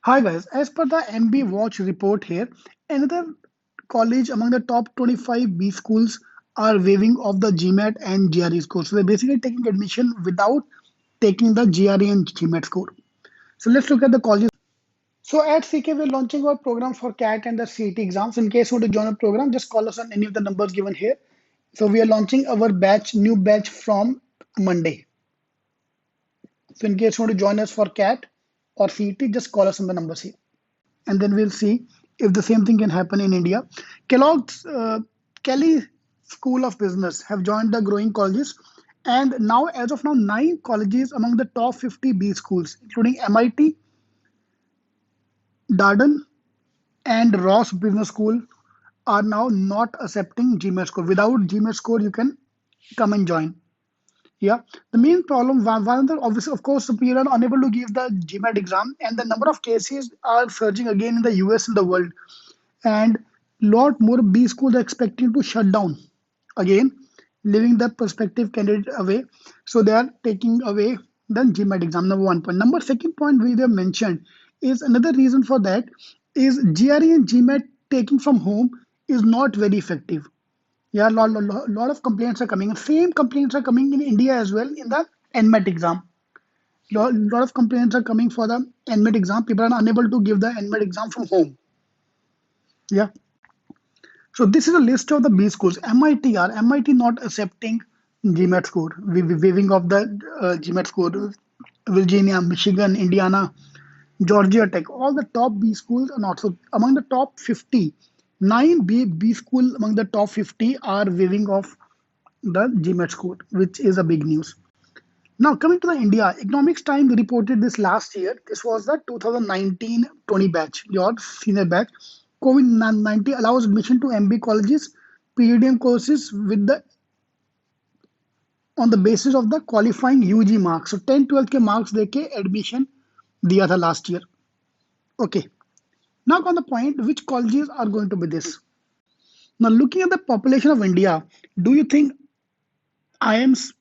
Hi guys, as per the MB Watch report here, another college among the top 25 B schools are waiving off the GMAT and GRE score. So they're basically taking admission without taking the GRE and GMAT score. So let's look at the colleges. So at CK, we're launching our program for CAT and the CET exams. In case you want to join a program, just call us on any of the numbers given here. So we are launching our new batch from Monday. So in case you want to join us for CAT or CET, just call us on the numbers here. And then we'll see if the same thing can happen in India. Kellogg's Kelly School of Business have joined the growing colleges, and now, as of now, 9 colleges among the top 50 B schools, including MIT, Darden, and Ross Business School, are now not accepting GMAT score. Without GMAT score, you can come and join. Yeah, the main problem, one obviously, of course, people are unable to give the GMAT exam, and the number of cases are surging again in the US and the world. And lot more B schools are expecting to shut down again, leaving the prospective candidate away. So they are taking away the GMAT exam. Number one point. Number second point we have mentioned is another reason for that is GRE and GMAT taking from home is not very effective. Yeah, lot of complaints are coming. Same complaints are coming in India as well in the NMAT exam. Lot of complaints are coming for the NMAT exam. People are unable to give the NMAT exam from home. Yeah. So this is a list of the B schools. MIT not accepting GMAT score, waiving of the GMAT score. Virginia, Michigan, Indiana, Georgia Tech, all the top B schools are not. So among the top 50, 9 B school among the top 50 are waiving off the GMAT score, which is a big news. Now coming to the India, Economics Times reported this last year. This was the 2019-20 batch, your senior batch. COVID-19 allows admission to MB colleges, PGDM courses with the on the basis of the qualifying UG marks. So 10-12 के marks देके admission दिया था last year. Okay. Now on the point, which colleges are going to be this? Now looking at the population of India, do you think IIMs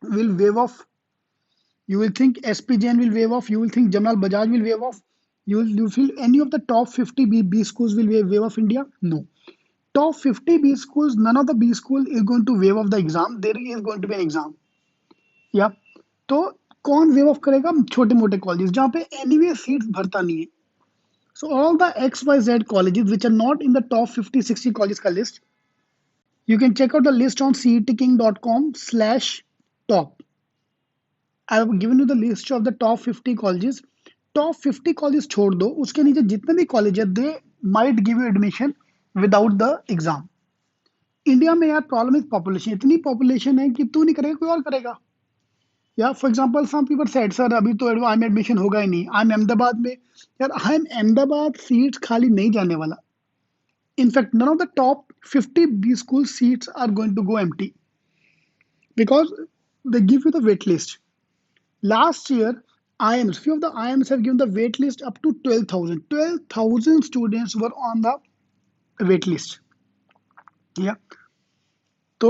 will waive off? You will think SPJN will waive off. You will think Jamal Bajaj will waive off. You feel any of the top 50 B schools will waive off India? No. Top 50 B schools, none of the B school is going to waive off the exam. There is going to be an exam. Yeah. तो कौन wave of करेगा? छोटे मोटे colleges जहाँ पे anyway seats भरता नहीं है. So all the XYZ colleges which are not in the top 50-60 colleges का list, you can check out the list on cetking.com/top. I have given you the list of the top 50 colleges. Top 50 colleges छोड़ दो, उसके नीचे जितने भी college है, they might give you admission without the exam. India में यार problem is population. इतनी पॉपुलेशन है कि तू नहीं करेगा, कोई और करेगा. या for example some people said sir अभी तो आई एम एडमिशन होगा ही नहीं. आई एम अहमदाबाद में. यार आई एम अहमदाबाद सीट्स खाली नहीं जाने वाला. In fact, none of the top 50 B school seats are going to go empty because they give you the wait list. Last year, IIMs, few of the IIMs have given the wait list up to 12,000. 12,000 students were on the wait list. Yeah. तो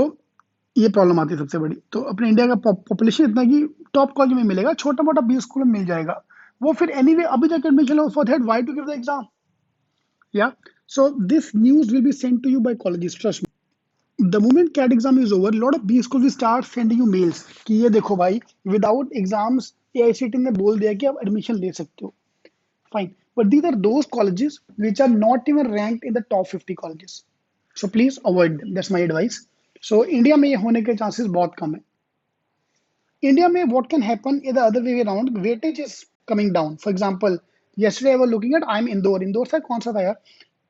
ये problem आती है सबसे बड़ी. तो अपने India का population इतना कि टॉप कॉलेज में मिलेगा, छोटा मोटा बी स्कूल में मिल जाएगा. वो फिर एनीवे अभी जाकर एडमिशन लो. For that why to give the exam? Yeah. So this news will be sent to you by colleges. Trust me. The moment CAT exam is over, a lot of B schools will start sending you mails कि ये देखो भाई, without exams AICTE ने बोल दिया कि आप admission ले सकते हो. Fine. But these are those colleges which are not even ranked in the top 50 colleges. So please avoid them. That's my advice. So India में ये होने के chances बहुत कम है. India में what can happen is the other way around. Weightage is coming down. For example, yesterday I was looking at I'm Indore. Indore से कौन सा था यार?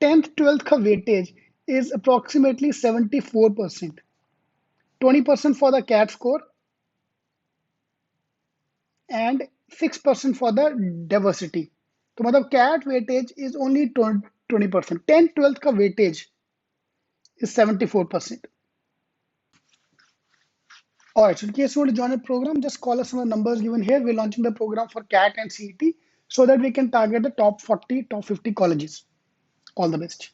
10th 12th का weightage is approximately 74%. 20% for the CAT score and 6% for the diversity. तो मतलब CAT weightage is only 20%. 10th 12th का weightage is 74%. Alright, so in case you want to join a program, just call us on the numbers given here. We're launching the program for CAT and CET so that we can target the top 40, top 50 colleges. All the best.